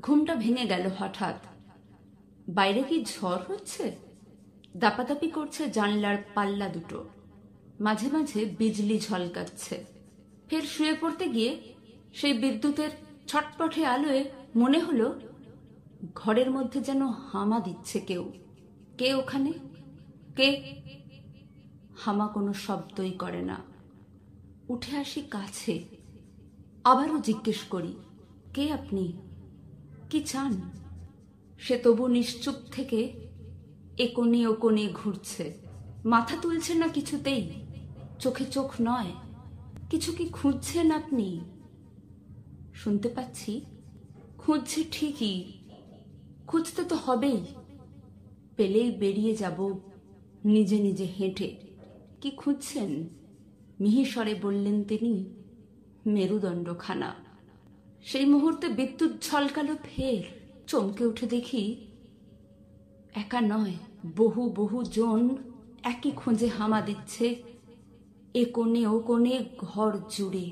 ঘুমটা ভেঙে গেল হঠাৎ। বাইরে কি ঝড় হচ্ছে? দাপাদাপি করছে জানলার পাল্লা দুটো, মাঝে মাঝে বিজলি ঝলকাচ্ছে। ফের শুয়ে পড়তে গিয়ে সেই বিদ্যুতের ছটপটে আলোয় মনে হলো ঘরের মধ্যে যেন হামা দিচ্ছে কেউ। কে ওখানে? কে? হামা কোনো শব্দই করে না। উঠে আসি কাছে, আবারও জিজ্ঞেস করি, কে আপনি? কি চান? সে তবু নিশ্চুপ থেকে একোণে ওকোণে ঘুরছে, মাথা তুলছে না কিছুতেই, চোখে চোখ নয়। কিছু কি খুঁজছেন আপনি? শুনতে পাচ্ছি খুঁজছে ঠিকই, খুঁজতে তো হবেই, পেলেই বেরিয়ে যাব নিজে নিজে হেঁটে। কি খুঁজছেন? মিহিস্বরে বললেন তিনি। মেরুদণ্ডখানা। সেই মুহূর্তে বিদ্যুৎ ঝলকালো ফের। চমকে উঠে দেখি একা নয়, বহু বহু জন একই খোঁজে হামা দিচ্ছে এ কোণে ও কোণে ঘর জুড়ে।